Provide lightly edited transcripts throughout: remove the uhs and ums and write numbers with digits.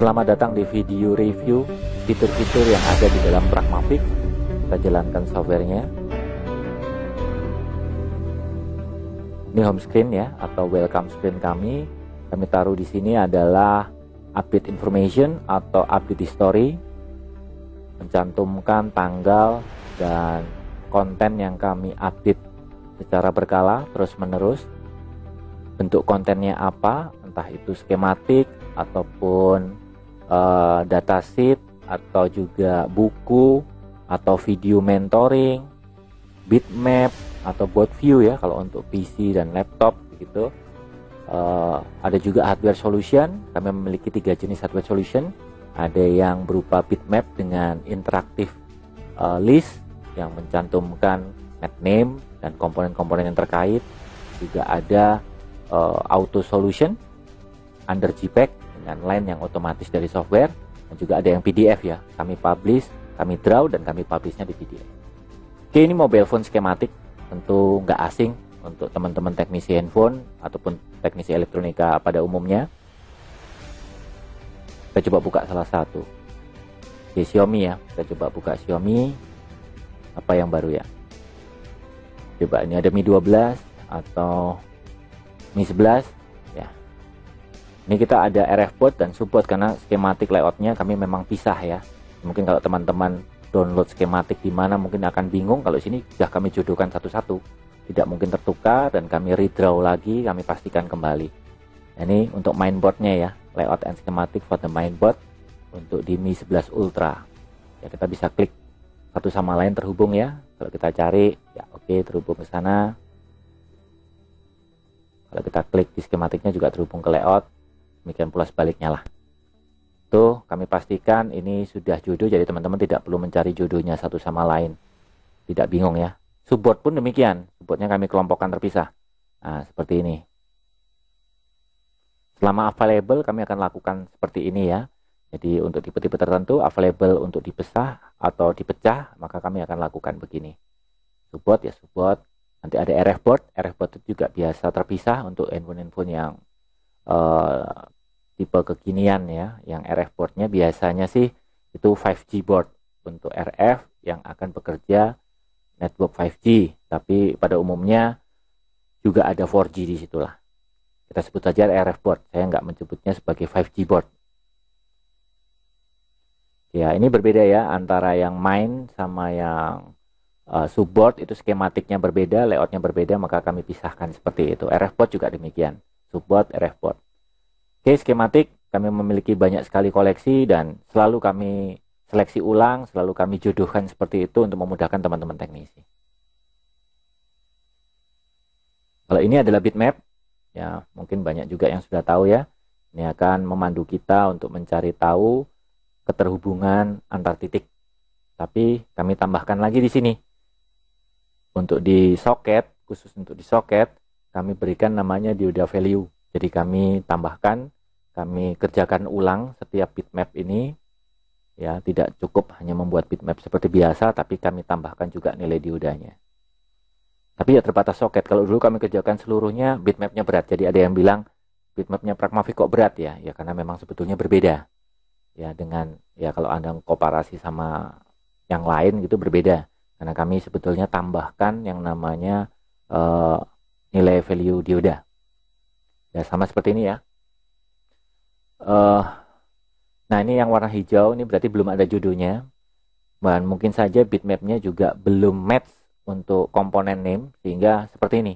Selamat datang di video review fitur-fitur yang ada di dalam Pragmatic. Kita jalankan softwarenya. Ini home screen ya, atau welcome screen kami. Kami taruh di sini adalah update information atau update history, mencantumkan tanggal dan konten yang kami update secara berkala terus menerus. Bentuk kontennya apa, entah itu skematik ataupun datasheet atau juga buku atau video mentoring, bitmap atau board view ya kalau untuk PC dan laptop gitu. Ada juga hardware solution. Kami memiliki 3 jenis hardware solution. Ada yang berupa bitmap dengan interaktif list yang mencantumkan net name dan komponen-komponen yang terkait. Juga ada auto solution under JPEG dengan line yang otomatis dari software, dan juga ada yang PDF ya, kami publish, kami draw, dan kami publishnya di PDF. Oke, ini mobile phone skematik, tentu nggak asing untuk teman-teman teknisi handphone ataupun teknisi elektronika pada umumnya. Kita coba buka salah satu di Xiaomi ya, kita coba buka Xiaomi, apa yang baru ya. Coba ini ada Mi 12 atau Mi 11 ya. Ini kita ada RF board dan support karena skematik layoutnya kami memang pisah ya. Mungkin kalau teman-teman download skematik di mana mungkin akan bingung, kalau sini sudah kami jodohkan satu-satu, tidak mungkin tertukar, dan kami redraw lagi, kami pastikan kembali. Nah, ini untuk mainboardnya ya, layout and schematic for the mainboard untuk di Mi 11 Ultra. Ya, kita bisa klik satu sama lain terhubung ya. Kalau kita cari ya oke, terhubung ke sana. Kalau kita klik di skematiknya juga terhubung ke layout. Demikian pula sebaliknya lah. Tuh, kami pastikan ini sudah jodoh, jadi teman-teman tidak perlu mencari jodohnya satu sama lain. Tidak bingung ya. Subboard pun demikian. Subboardnya kami kelompokkan terpisah. Nah, seperti ini. Selama available kami akan lakukan seperti ini ya. Jadi untuk tipe-tipe tertentu available untuk dipecah atau dipecah, maka kami akan lakukan begini. Subboard ya subboard. Nanti ada RF board. RF board itu juga biasa terpisah untuk handphone-handphone yang tipe kekinian ya, yang RF boardnya biasanya sih itu 5G board untuk RF yang akan bekerja network 5G, tapi pada umumnya juga ada 4G di situlah. Kita sebut saja RF board, saya nggak menyebutnya sebagai 5G board. Ya, ini berbeda ya antara yang main sama yang subboard, itu skematiknya berbeda, layoutnya berbeda, maka kami pisahkan seperti itu. RF board juga demikian. Subboard, RF board. Oke, skematik kami memiliki banyak sekali koleksi dan selalu kami seleksi ulang, selalu kami jodohkan seperti itu untuk memudahkan teman-teman teknisi. Kalau ini adalah bitmap, ya mungkin banyak juga yang sudah tahu ya. Ini akan memandu kita untuk mencari tahu keterhubungan antar titik. Tapi kami tambahkan lagi di sini. Untuk di soket, khusus untuk di soket, kami berikan namanya dioda value. Jadi kami tambahkan, kami kerjakan ulang setiap bitmap ini. Ya, tidak cukup hanya membuat bitmap seperti biasa, tapi kami tambahkan juga nilai diodanya. Tapi ya terbatas soket. Kalau dulu kami kerjakan seluruhnya, bitmapnya berat. Jadi ada yang bilang bitmapnya Pragmatic kok berat ya? Ya karena memang sebetulnya berbeda. Ya dengan ya kalau Anda komparasi sama yang lain gitu berbeda. Karena kami sebetulnya tambahkan yang namanya nilai value dioda. Ya sama seperti ini ya. Nah ini yang warna hijau, ini berarti belum ada jodohnya. Dan mungkin saja bitmapnya juga belum match untuk komponen name, sehingga seperti ini.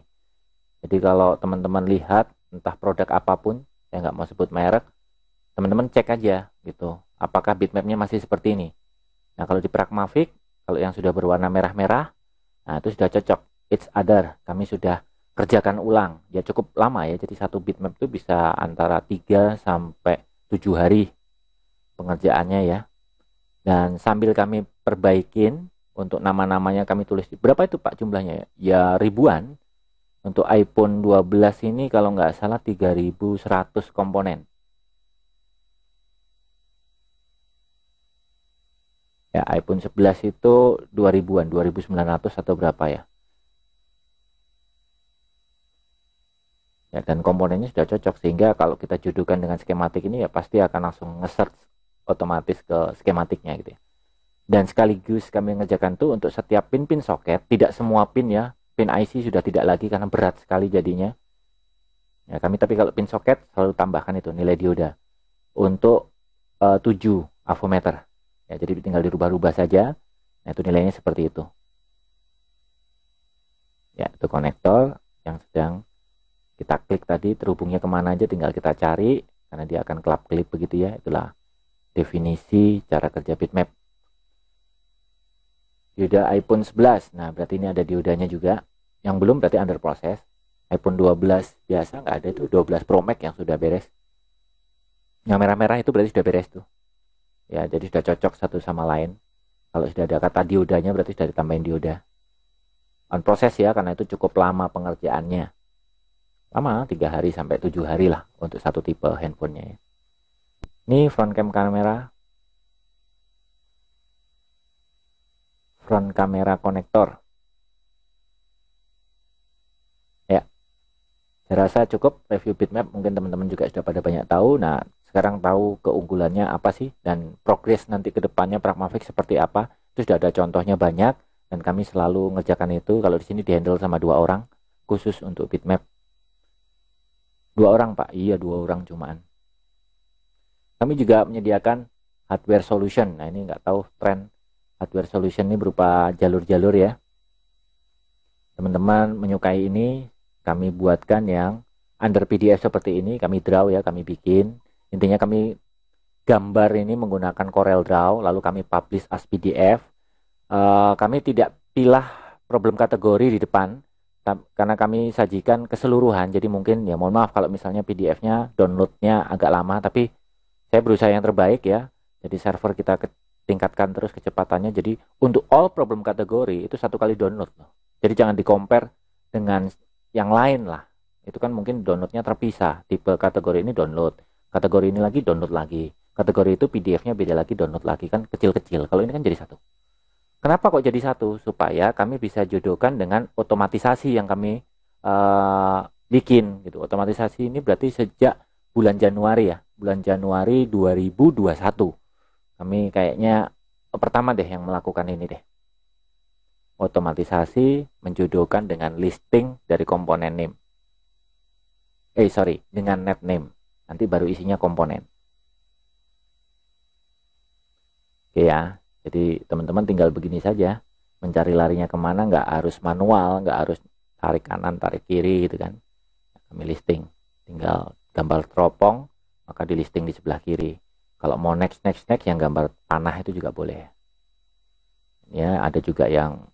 Jadi kalau teman-teman lihat entah produk apapun, saya nggak mau sebut merek, teman-teman cek aja gitu, apakah bitmapnya masih seperti ini. Nah kalau di Pragmatic, kalau yang sudah berwarna merah-merah, nah itu sudah cocok. It's other, kami sudah kerjakan ulang. Ya cukup lama ya, jadi satu bitmap itu bisa antara 3 sampai 7 hari pengerjaannya ya. Dan sambil kami perbaikin, untuk nama-namanya kami tulis. Berapa itu Pak jumlahnya? Ya ribuan. Untuk iPhone 12 ini kalau nggak salah 3.100 komponen. Ya iPhone 11 itu 2000-an, 2.900 atau berapa ya. ya, dan komponennya sudah cocok, sehingga kalau kita jodohkan dengan skematik ini ya pasti akan langsung nge-search otomatis ke skematiknya gitu ya. Dan sekaligus kami mengerjakan tuh untuk setiap pin soket, tidak semua pin ya, pin IC sudah tidak lagi karena berat sekali jadinya ya, kami tapi kalau pin soket selalu tambahkan itu nilai dioda untuk 7 avometer ya, jadi tinggal dirubah-rubah saja. Nah itu nilainya seperti itu ya, itu konektor yang sedang kita klik tadi, terhubungnya kemana aja tinggal kita cari karena dia akan kelap-kelip begitu ya. Itulah definisi cara kerja bitmap. Dioda iPhone 11, nah berarti ini ada diodanya juga. Yang belum berarti under proses. iPhone 12 biasa nggak ada, itu 12 Pro Max yang sudah beres. Yang merah-merah itu berarti sudah beres tuh ya, jadi sudah cocok satu sama lain. Kalau sudah ada kata diodanya berarti sudah ditambahin dioda. On proses ya, karena itu cukup lama pengerjaannya, lama 3 hari sampai 7 hari lah untuk satu tipe handphonenya ya. Ini front kamera konektor ya. Saya rasa cukup review bitmap, mungkin teman-teman juga sudah pada banyak tahu. Nah sekarang tahu keunggulannya apa sih dan progres nanti ke depannya Pragmatic seperti apa, itu sudah ada contohnya banyak dan kami selalu ngerjakan itu. Kalau di sini dihandle sama 2 orang khusus untuk bitmap. 2 orang Pak, iya 2 orang cuman. Kami juga menyediakan hardware solution. Nah ini nggak tahu tren hardware solution ini berupa jalur-jalur ya. Teman-teman menyukai ini, kami buatkan yang under PDF seperti ini, kami draw ya, kami bikin. Intinya kami gambar ini menggunakan Corel Draw, lalu kami publish as PDF. Kami tidak pilah problem kategori di depan, karena kami sajikan keseluruhan. Jadi mungkin ya mohon maaf kalau misalnya PDF-nya downloadnya agak lama, tapi saya berusaha yang terbaik ya. Jadi server kita tingkatkan terus kecepatannya. Jadi untuk all problem kategori itu 1 kali download loh. Jadi jangan di-compare dengan yang lain lah. Itu kan mungkin downloadnya terpisah. Tipe kategori ini download, kategori ini lagi download lagi. Kategori itu PDF-nya beda lagi, download lagi, kan kecil-kecil. Kalau ini kan jadi 1. Kenapa kok jadi 1? Supaya kami bisa jodohkan dengan otomatisasi yang kami bikin gitu. Otomatisasi ini berarti sejak bulan Januari ya. Bulan Januari 2021. Kami kayaknya pertama deh yang melakukan ini deh. Otomatisasi menjodohkan dengan listing dari komponen name. Dengan net name. Nanti baru isinya komponen. Oke ya, jadi teman-teman tinggal begini saja. Mencari larinya kemana, nggak harus manual, nggak harus tarik kanan, tarik kiri gitu kan. Kami listing. Tinggal gambar teropong, maka di listing di sebelah kiri. Kalau mau next yang gambar panah itu juga boleh. Ya, ada juga yang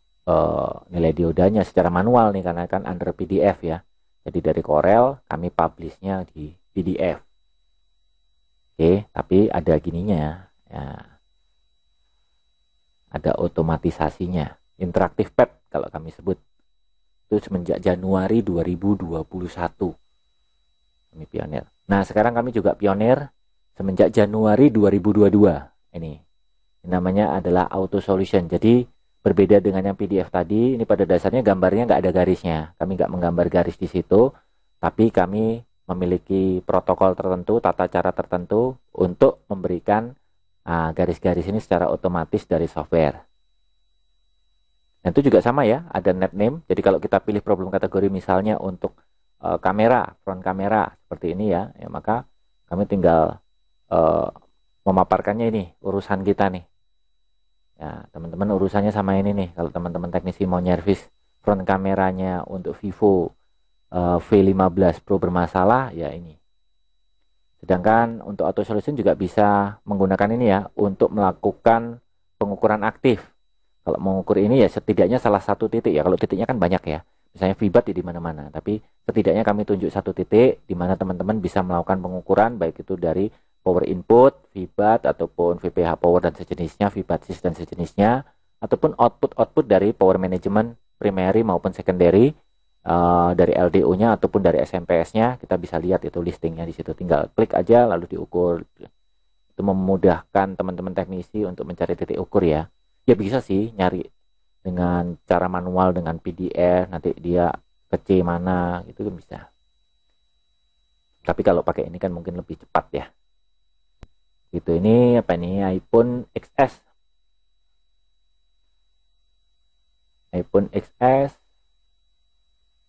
nilai diodanya secara manual nih, karena kan under PDF ya. Jadi dari Corel kami publishnya di PDF. Oke, tapi ada gininya ya. Ada otomatisasinya, interaktif pad kalau kami sebut. Itu semenjak Januari 2021 kami pionir. Nah sekarang kami juga pionir semenjak Januari 2022 ini namanya adalah auto solution. Jadi berbeda dengan yang PDF tadi, ini pada dasarnya gambarnya nggak ada garisnya, kami nggak menggambar garis di situ, tapi kami memiliki protokol tertentu, tata cara tertentu untuk memberikan garis-garis ini secara otomatis dari software. Dan itu juga sama ya, ada net name. Jadi kalau kita pilih problem kategori misalnya untuk kamera, front kamera seperti ini ya, maka kami tinggal memaparkannya ini urusan kita nih. Ya, teman-teman urusannya sama ini nih. Kalau teman-teman teknisi mau nyervis front kameranya untuk Vivo V15 Pro bermasalah, ya ini. Sedangkan untuk auto solution juga bisa menggunakan ini ya untuk melakukan pengukuran aktif. Kalau mengukur ini ya setidaknya salah satu titik ya. Kalau titiknya kan banyak ya. Misalnya VBAT di mana-mana, tapi setidaknya kami tunjuk satu titik di mana teman-teman bisa melakukan pengukuran baik itu dari power input, VBAT ataupun VPH power dan sejenisnya, VBATSIS dan sejenisnya, ataupun output dari power management primary maupun secondary. Dari LDO-nya ataupun dari SMPS-nya kita bisa lihat itu listingnya di situ. Tinggal klik aja lalu diukur. Itu memudahkan teman-teman teknisi untuk mencari titik ukur ya. Ya bisa sih nyari dengan cara manual dengan PDF, nanti dia ke C mana gitu kan bisa. Tapi kalau pakai ini kan mungkin lebih cepat ya. Gitu, ini apa ini? iPhone XS. iPhone XS.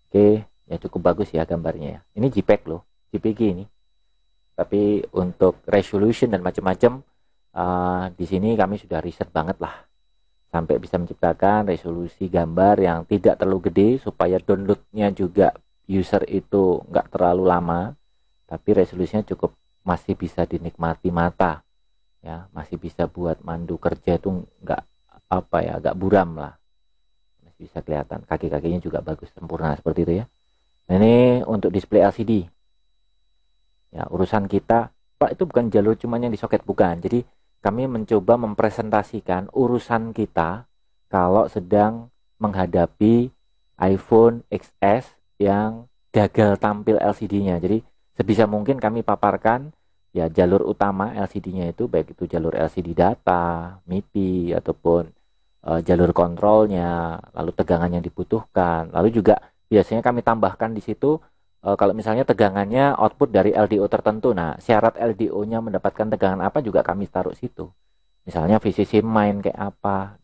Oke, ya cukup bagus ya gambarnya ya. Ini JPEG loh, JPG ini. Tapi untuk resolution dan macam-macam di sini kami sudah riset banget lah. Sampai bisa menciptakan resolusi gambar yang tidak terlalu gede supaya downloadnya juga user itu nggak terlalu lama. Tapi resolusinya cukup masih bisa dinikmati mata. Ya, masih bisa buat mandu kerja itu nggak apa ya, agak buram lah, masih bisa kelihatan kaki-kakinya juga bagus sempurna seperti itu ya. Nah, ini untuk display LCD ya. Urusan kita, Pak, itu bukan jalur cuman yang di soket, bukan. Jadi kami mencoba mempresentasikan urusan kita kalau sedang menghadapi iPhone XS yang gagal tampil LCD-nya. Jadi sebisa mungkin kami paparkan ya jalur utama LCD-nya itu, baik itu jalur LCD data, MIPI, ataupun jalur kontrolnya, lalu tegangan yang dibutuhkan. Lalu juga biasanya kami tambahkan di situ kalau misalnya tegangannya output dari LDO tertentu. Nah, syarat LDO-nya mendapatkan tegangan apa juga kami taruh situ. Misalnya VCC main kayak apa.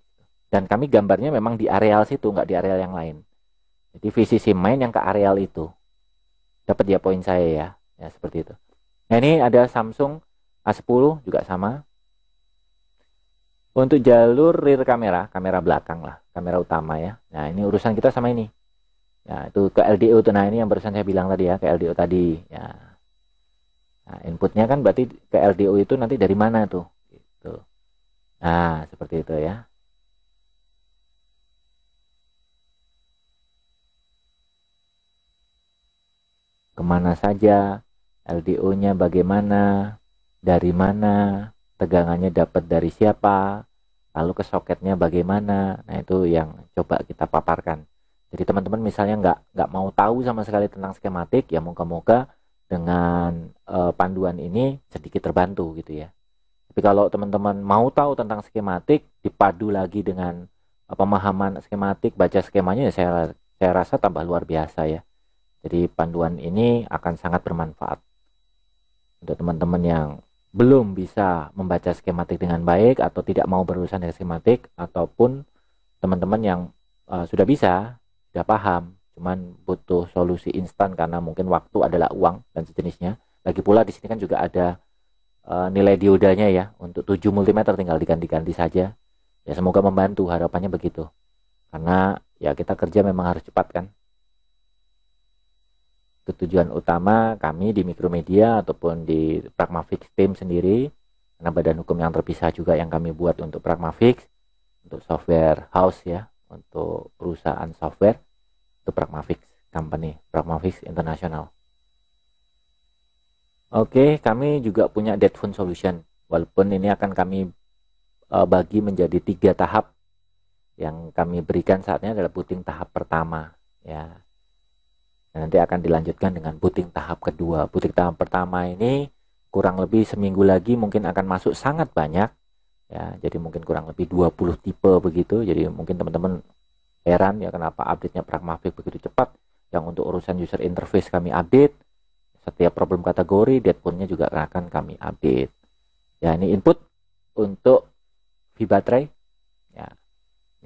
Dan kami gambarnya memang di areal situ, nggak di areal yang lain. Jadi VCC main yang ke areal itu. Dapat ya poin saya ya. Ya, seperti itu. Nah, ini ada Samsung A10 juga sama. Untuk jalur rear kamera, kamera belakang lah, kamera utama ya. Nah, ini urusan kita sama ini. Ya, itu ke LDO tuh. Nah, ini yang barusan saya bilang tadi ya, ke LDO tadi. Ya. Nah, inputnya kan berarti ke LDO itu nanti dari mana tuh? Gitu. Nah, seperti itu ya. Kemana saja? LDO-nya bagaimana, dari mana, tegangannya dapat dari siapa, lalu ke soketnya bagaimana. Nah, itu yang coba kita paparkan. Jadi teman-teman misalnya nggak mau tahu sama sekali tentang skematik, ya moga-moga dengan panduan ini sedikit terbantu gitu ya. Tapi kalau teman-teman mau tahu tentang skematik, dipadu lagi dengan pemahaman skematik, baca skemanya, ya saya rasa tambah luar biasa ya. Jadi panduan ini akan sangat bermanfaat untuk teman-teman yang belum bisa membaca skematik dengan baik atau tidak mau berurusan dengan skematik, ataupun teman-teman yang sudah bisa, sudah paham, cuman butuh solusi instan karena mungkin waktu adalah uang dan sejenisnya. Lagi pula di sini kan juga ada nilai diodanya ya, untuk 7 multimeter tinggal diganti-ganti saja. Ya, semoga membantu, harapannya begitu. Karena ya kita kerja memang harus cepat kan. Tujuan utama kami di Mikromedia ataupun di Pragmafix Team sendiri, karena badan hukum yang terpisah juga yang kami buat untuk Pragmafix, untuk software house ya, untuk perusahaan software, itu Pragmafix Company, Pragmafix International. Oke, kami juga punya dead phone solution, walaupun ini akan kami bagi menjadi 3 tahap. Yang kami berikan saatnya adalah booting tahap pertama ya. Nanti akan dilanjutkan dengan booting tahap kedua. Booting tahap pertama ini kurang lebih seminggu lagi mungkin akan masuk sangat banyak ya. Jadi mungkin kurang lebih 20 tipe begitu. Jadi mungkin teman-teman heran ya kenapa update-nya Pragmafix begitu cepat. Yang untuk urusan user interface kami update. Setiap problem kategori deadphone-nya juga akan kami update. Ya, ini input untuk V-baterai ya.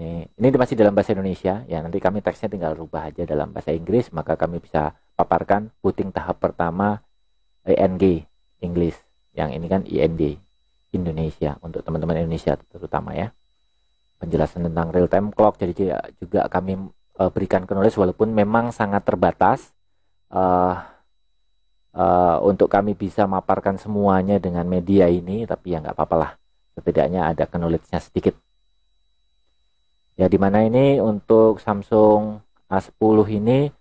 Ini masih dalam bahasa Indonesia ya, nanti kami teksnya tinggal rubah aja dalam bahasa Inggris, maka kami bisa paparkan booting tahap pertama ENG English, yang ini kan IND Indonesia untuk teman-teman Indonesia terutama ya. Penjelasan tentang real time clock jadi juga kami berikan ke knowledge, walaupun memang sangat terbatas untuk kami bisa maparkan semuanya dengan media ini, tapi ya nggak apa-apa lah, setidaknya ada knowledge-nya sedikit. Ya, dimana ini untuk Samsung A10 ini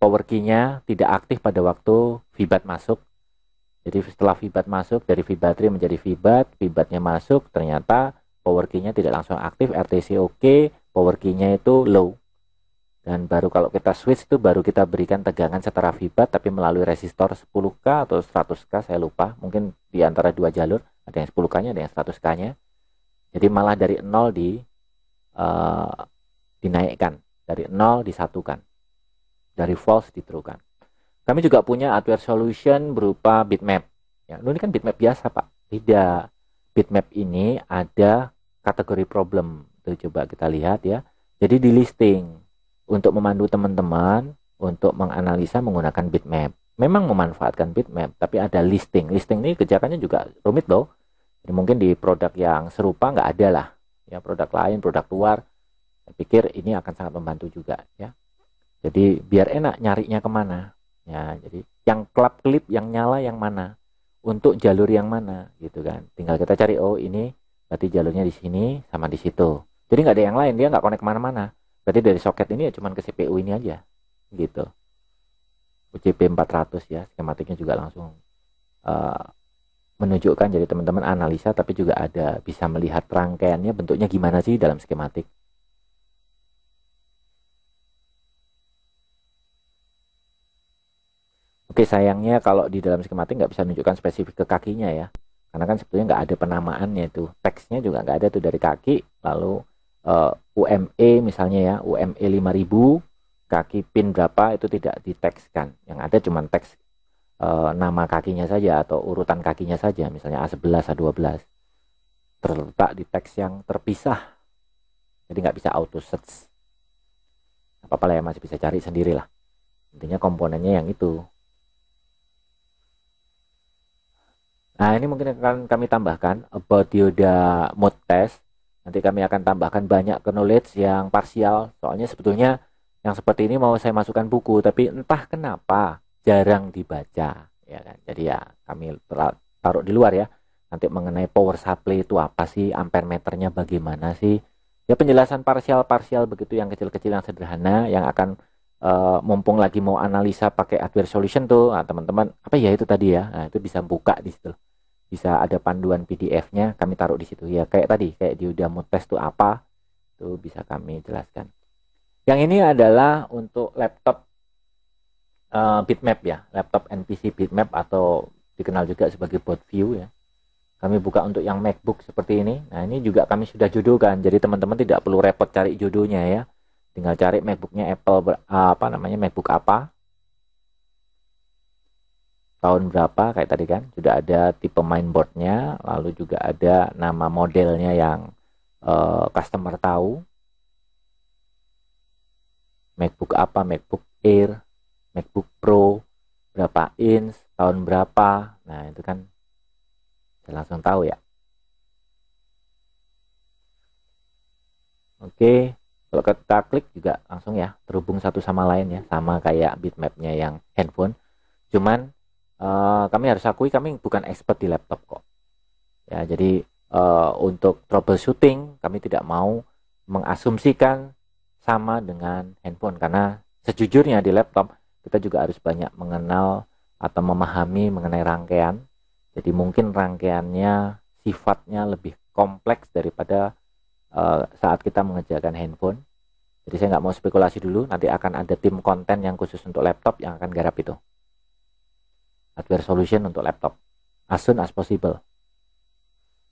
power key-nya tidak aktif pada waktu VBAT masuk. Jadi setelah VBAT masuk, dari V-baterai menjadi VBAT-nya masuk, ternyata power key-nya tidak langsung aktif, RTC oke, power key-nya itu low. Dan baru kalau kita switch itu baru kita berikan tegangan setara VBAT, tapi melalui resistor 10K atau 100K, saya lupa. Mungkin di antara 2 jalur, ada yang 10K-nya, ada yang 100K-nya. Jadi malah dari 0 dinaikkan, dari 0 disatukan, dari false di true kan. Kami juga punya hardware solution berupa bitmap. Ya, ini kan bitmap biasa, Pak. Tidak. Bitmap ini ada kategori problem. Tuh, coba kita lihat ya. Jadi di listing untuk memandu teman-teman untuk menganalisa menggunakan bitmap. Memang memanfaatkan bitmap, tapi ada listing. Listing ini kerjakannya juga rumit loh. Jadi mungkin di produk yang serupa nggak ada lah. Ya, produk lain, produk luar. Saya pikir ini akan sangat membantu juga ya. Jadi biar enak nyarinya kemana. Ya, jadi yang klip yang nyala yang mana, untuk jalur yang mana gitu kan. Tinggal kita cari, oh ini berarti jalurnya di sini sama di situ. Jadi nggak ada yang lain, dia nggak connect kemana-mana. Berarti dari soket ini ya cuman ke CPU ini aja gitu. UCP 400 ya, skematiknya juga langsung uh, menunjukkan, jadi teman-teman analisa tapi juga ada bisa melihat rangkaiannya bentuknya gimana sih dalam skematik. Oke, sayangnya kalau di dalam skematik nggak bisa menunjukkan spesifik ke kakinya ya. Karena kan sebetulnya nggak ada penamaannya itu. Teksnya juga nggak ada tuh dari kaki. Lalu UME misalnya ya, UME 5000, kaki pin berapa itu tidak ditekskan. Yang ada cuma teks nama kakinya saja atau urutan kakinya saja. Misalnya A11, A12. Terletak di teks yang terpisah. Jadi nggak bisa auto search. Apa-apa lah ya, masih bisa cari sendiri lah. Intinya komponennya yang itu. Nah, ini mungkin akan kami tambahkan about dioda mode test. Nanti kami akan tambahkan banyak knowledge yang parsial. Soalnya sebetulnya yang seperti ini mau saya masukkan buku, tapi entah kenapa jarang dibaca. Ya kan? Jadi ya kami taruh di luar ya. Nanti mengenai power supply itu apa sih, ampere meternya bagaimana sih. Ya penjelasan parsial-parsial begitu yang kecil-kecil yang sederhana yang akan mumpung lagi mau analisa pakai hardware solution tuh, nah, teman-teman apa ya itu tadi ya, nah, itu bisa buka di situ, bisa ada panduan PDF-nya kami taruh di situ ya, kayak tadi kayak di udah mau tes tuh apa tuh bisa kami jelaskan. Yang ini adalah untuk laptop bitmap ya, laptop NPC bitmap atau dikenal juga sebagai board view ya. Kami buka untuk yang MacBook seperti ini. Nah, ini juga kami sudah jodohkan. Jadi teman-teman tidak perlu repot cari jodohnya ya. Tinggal cari MacBooknya Apple apa namanya, MacBook apa, tahun berapa kayak tadi kan. Sudah ada tipe mainboardnya, lalu juga ada nama modelnya yang customer tahu. MacBook apa, MacBook Air, MacBook Pro, berapa inch, tahun berapa. Nah, itu kan saya langsung tahu ya. Oke, kalau kita klik juga langsung ya terhubung satu sama lain ya, sama kayak bitmapnya yang handphone. Cuman kami harus akui kami bukan expert di laptop kok. Ya, jadi untuk troubleshooting kami tidak mau mengasumsikan sama dengan handphone, karena sejujurnya di laptop kita juga harus banyak mengenal atau memahami mengenai rangkaian. Jadi mungkin rangkaiannya sifatnya lebih kompleks daripada saat kita mengerjakan handphone. Jadi saya nggak mau spekulasi dulu, nanti akan ada tim konten yang khusus untuk laptop yang akan garap itu. Hardware solution untuk laptop. As soon as possible.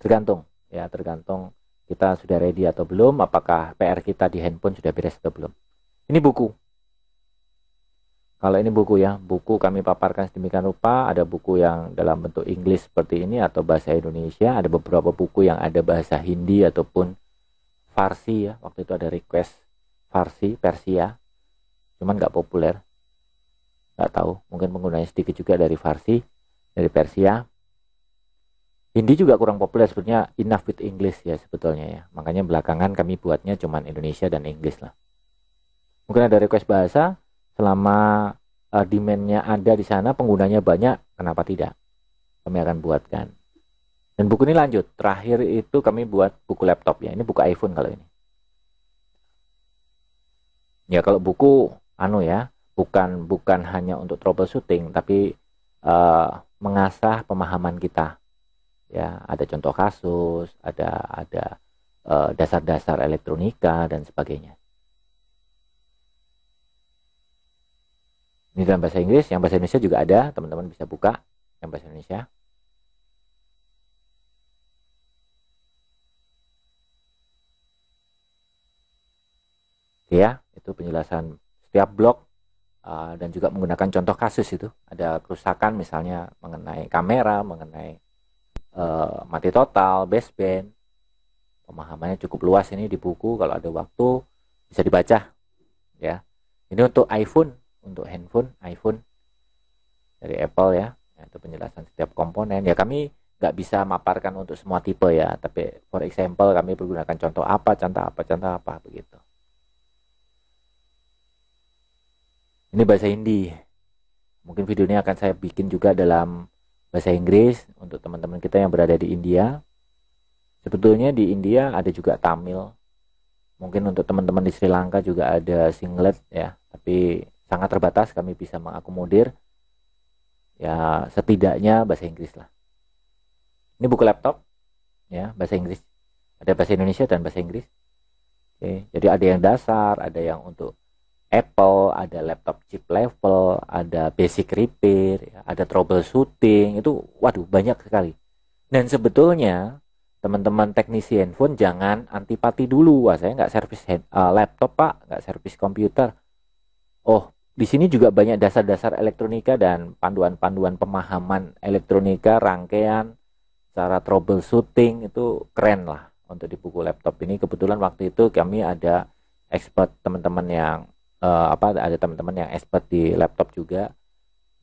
Tergantung, ya tergantung kita sudah ready atau belum, apakah PR kita di handphone sudah beres atau belum. Ini buku. Kalau ini buku ya, buku kami paparkan sedemikian rupa, ada buku yang dalam bentuk Inggris seperti ini atau bahasa Indonesia, ada beberapa buku yang ada bahasa Hindi ataupun Farsi ya, waktu itu ada request Farsi, Persia, cuman nggak populer, nggak tahu, mungkin penggunanya sedikit juga dari Farsi, dari Persia. Hindi juga kurang populer sebetulnya, enough with English ya sebetulnya ya, makanya belakangan kami buatnya cuman Indonesia dan Inggris lah. Mungkin ada request bahasa, selama demand-nya ada di sana, penggunanya banyak, kenapa tidak, kami akan buatkan. Dan buku ini lanjut, terakhir itu kami buat buku laptop ya, ini buku iPhone kalau ini. Ya kalau buku ya, bukan hanya untuk troubleshooting, tapi mengasah pemahaman kita. Ya, ada contoh kasus, ada dasar-dasar elektronika dan sebagainya. Ini dalam bahasa Inggris, yang bahasa Indonesia juga ada, teman-teman bisa buka yang bahasa Indonesia. Ya, itu penjelasan setiap blok dan juga menggunakan contoh kasus itu. Ada kerusakan misalnya mengenai kamera, mengenai mati total, baseband. Pemahamannya cukup luas ini di buku, kalau ada waktu bisa dibaca ya. Ini untuk iPhone, untuk handphone iPhone dari Apple ya. Itu penjelasan setiap komponen. Ya kami nggak bisa maparkan untuk semua tipe ya, tapi for example kami menggunakan contoh apa begitu. Ini bahasa Hindi. Mungkin video ini akan saya bikin juga dalam bahasa Inggris untuk teman-teman kita yang berada di India. Sebetulnya di India ada juga Tamil. Mungkin untuk teman-teman di Sri Lanka juga ada Singlet ya, tapi sangat terbatas kami bisa mengakomodir ya setidaknya bahasa Inggris lah. Ini buku laptop ya, bahasa Inggris. Ada bahasa Indonesia dan bahasa Inggris. Oke, jadi ada yang dasar, ada yang untuk Apple, ada laptop chip level, ada basic repair, ya, ada troubleshooting, itu waduh banyak sekali. Dan sebetulnya teman-teman teknisi handphone jangan antipati dulu. Wah, saya nggak servis laptop pak, nggak servis komputer. Oh, di sini juga banyak dasar-dasar elektronika dan panduan-panduan pemahaman elektronika, rangkaian, cara troubleshooting, itu keren lah untuk di buku laptop ini. Kebetulan waktu itu kami ada expert teman-teman yang ada teman-teman yang expert di laptop juga,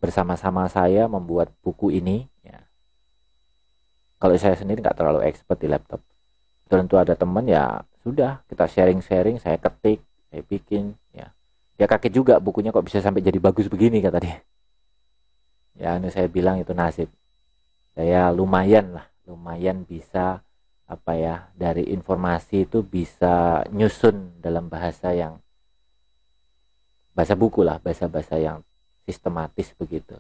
bersama-sama saya membuat buku ini ya. Kalau saya sendiri nggak terlalu expert di laptop, tentu ada teman ya sudah kita sharing-sharing, saya ketik, saya bikin ya. Dia kaget juga bukunya kok bisa sampai jadi bagus begini kata dia. Ya ini saya bilang itu nasib. Saya lumayan bisa dari informasi itu bisa nyusun dalam bahasa buku lah, bahasa yang sistematis begitu.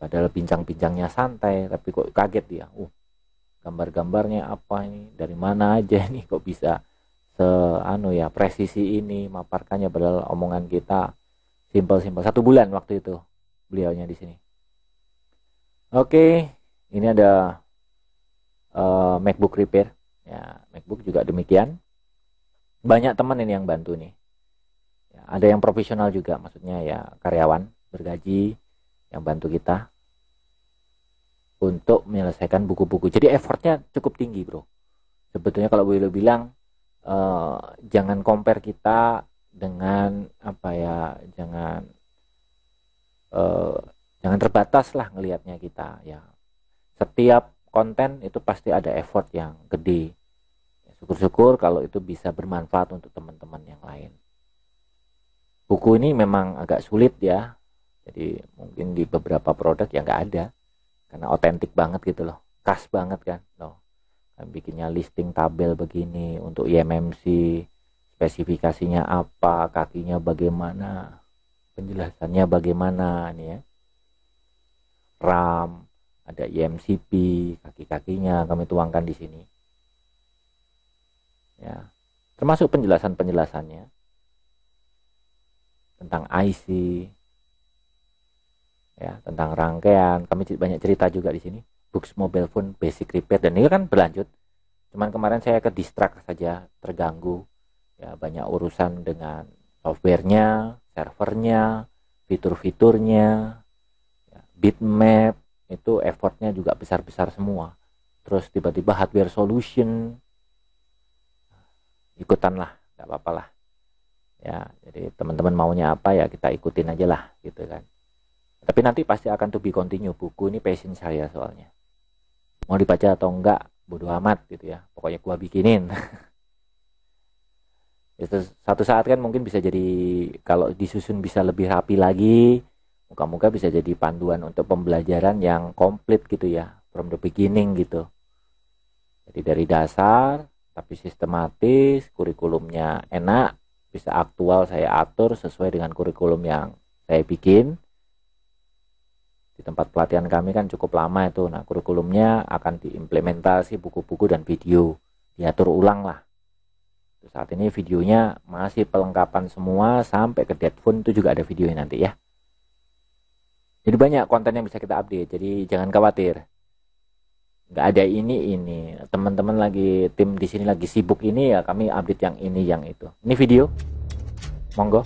Padahal bincang-bincangnya santai, tapi kok kaget dia. Gambar-gambarnya apa ini? Dari mana aja ini kok bisa presisi ini maparkannya, padahal omongan kita simpel-simpel. 1 bulan waktu itu beliaunya di sini. Oke, ini ada MacBook repair. Ya, MacBook juga demikian. Banyak teman ini yang bantu nih. Ya, ada yang profesional juga, maksudnya ya karyawan bergaji yang bantu kita untuk menyelesaikan buku-buku. Jadi effortnya cukup tinggi bro. Sebetulnya kalau boleh bilang jangan compare kita dengan jangan terbatas lah ngelihatnya kita ya. Setiap konten itu pasti ada effort yang gede. Syukur-syukur kalau itu bisa bermanfaat untuk teman-teman yang lain. Buku ini memang agak sulit ya. Jadi mungkin di beberapa produk ya nggak ada. Karena otentik banget gitu loh. Khas banget kan. Loh. Kan bikinnya listing tabel begini. Untuk eMMC. Spesifikasinya apa. Kakinya bagaimana. Penjelasannya bagaimana. Nih ya. RAM. Ada eMCP. Kaki-kakinya kami tuangkan di sini. Ya. Termasuk penjelasan-penjelasannya. Tentang IC. Ya, tentang rangkaian, kami banyak cerita juga di sini. Books mobile phone basic repair, dan ini kan berlanjut. Cuman kemarin saya ke distract saja, terganggu. Ya, banyak urusan dengan softwarenya, servernya, fitur-fiturnya, ya, bitmap, itu effortnya juga besar-besar semua. Terus tiba-tiba hardware solution, ikutan lah, nggak apa-apa lah. Ya, jadi teman-teman maunya apa ya kita ikutin aja lah, gitu kan. Tapi nanti pasti akan to be continue. Buku ini passion saya soalnya. Mau dibaca atau enggak, bodo amat gitu ya. Pokoknya gua bikinin. Itu satu saat kan mungkin bisa jadi, kalau disusun bisa lebih rapi lagi. Moga-moga bisa jadi panduan untuk pembelajaran yang komplit gitu ya. From the beginning gitu. Jadi dari dasar, tapi sistematis, kurikulumnya enak, bisa aktual saya atur sesuai dengan kurikulum yang saya bikin. Di tempat pelatihan kami kan cukup lama itu. Nah, kurikulumnya akan diimplementasi buku-buku dan video. Diatur ulang lah. Saat ini videonya masih pelengkapan semua sampai ke deadphone itu juga ada videonya nanti ya. Jadi banyak konten yang bisa kita update. Jadi jangan khawatir. Nggak ada ini. Teman-teman lagi, tim di sini lagi sibuk ini ya, kami update yang ini yang itu. Ini video. Monggo.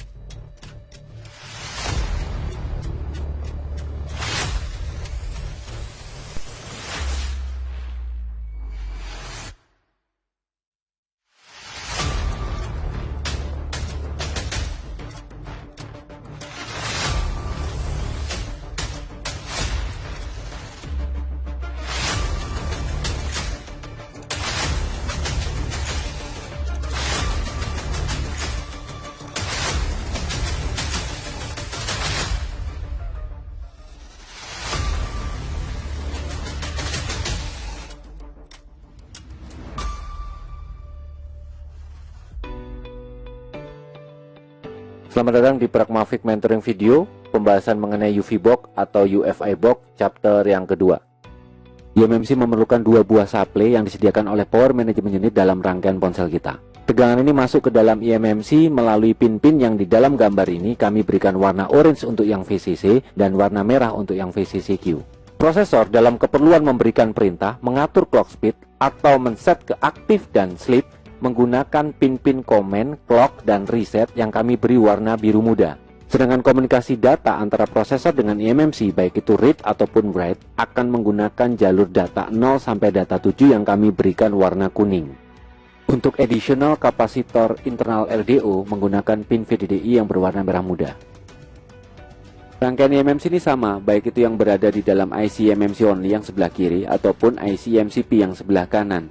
Selamat datang di Pragmatic Mentoring Video, pembahasan mengenai UV Box atau UFI Box chapter yang kedua. eMMC memerlukan dua buah supply yang disediakan oleh Power Management Unit dalam rangkaian ponsel kita. Tegangan ini masuk ke dalam eMMC melalui pin-pin yang di dalam gambar ini kami berikan warna orange untuk yang VCC dan warna merah untuk yang VCCQ. Prosesor dalam keperluan memberikan perintah, mengatur clock speed, atau men-set ke aktif dan sleep menggunakan pin-pin command, clock, dan reset yang kami beri warna biru muda. Sedangkan komunikasi data antara prosesor dengan eMMC, baik itu read ataupun write, akan menggunakan jalur data 0 sampai data 7 yang kami berikan warna kuning. Untuk additional kapasitor internal LDO menggunakan pin VDDI yang berwarna merah muda. Rangkaian eMMC ini sama, baik itu yang berada di dalam IC eMMC only yang sebelah kiri ataupun IC MCP yang sebelah kanan.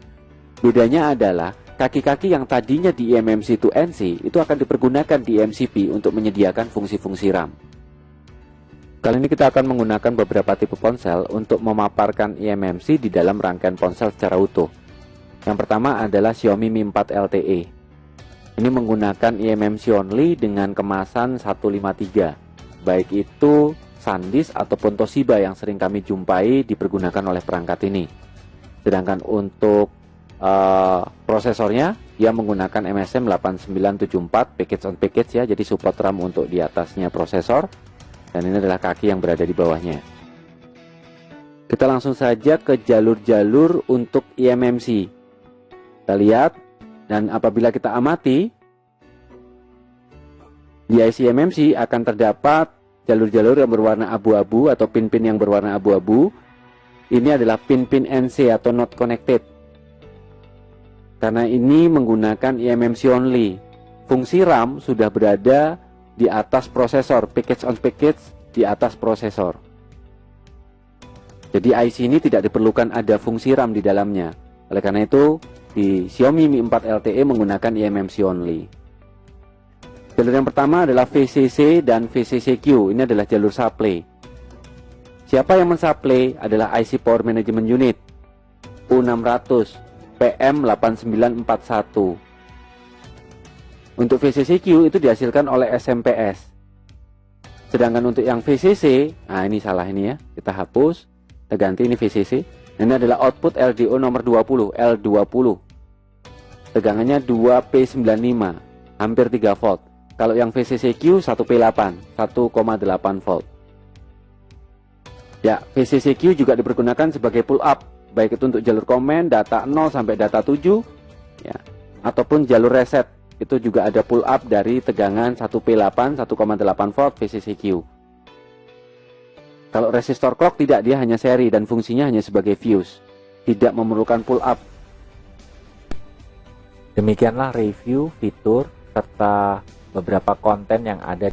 Bedanya adalah kaki-kaki yang tadinya di eMMC to NC itu akan dipergunakan di MCP untuk menyediakan fungsi-fungsi RAM. Kali ini kita akan menggunakan beberapa tipe ponsel untuk memaparkan eMMC di dalam rangkaian ponsel secara utuh. Yang pertama adalah Xiaomi Mi 4 LTE. Ini menggunakan eMMC only dengan kemasan 153, baik itu SanDisk ataupun Toshiba yang sering kami jumpai dipergunakan oleh perangkat ini. Sedangkan untuk prosesornya dia menggunakan MSM 8974 package on package ya, jadi support RAM untuk di atasnya prosesor, dan ini adalah kaki yang berada di bawahnya. Kita langsung saja ke jalur-jalur untuk eMMC. Kita lihat, dan apabila kita amati di IC eMMC akan terdapat jalur-jalur yang berwarna abu-abu atau pin-pin yang berwarna abu-abu. Ini adalah pin-pin NC atau not connected. Karena ini menggunakan eMMC only. Fungsi RAM sudah berada di atas prosesor, package on package di atas prosesor. Jadi IC ini tidak diperlukan ada fungsi RAM di dalamnya. Oleh karena itu, di Xiaomi Mi 4 LTE menggunakan eMMC only. Jalur yang pertama adalah VCC dan VCCQ. Ini adalah jalur supply. Siapa yang mensupply adalah IC Power Management Unit U600 PM8941. Untuk VCCQ itu dihasilkan oleh SMPS. Sedangkan untuk yang VCC, nah ini salah ini ya, kita hapus, kita ganti ini VCC. Ini adalah output LDO nomor 20, L20. Tegangannya 2P95, hampir 3 volt. Kalau yang VCCQ 1P8, 1,8 volt. Ya, VCCQ juga dipergunakan sebagai pull up, baik itu untuk jalur komen data 0 sampai data 7 ya, ataupun jalur reset itu juga ada pull up dari tegangan 1P8 1,8 volt VCCQ. Kalau resistor clock tidak, dia hanya seri dan fungsinya hanya sebagai fuse, tidak memerlukan pull up. Demikianlah review fitur serta beberapa konten yang ada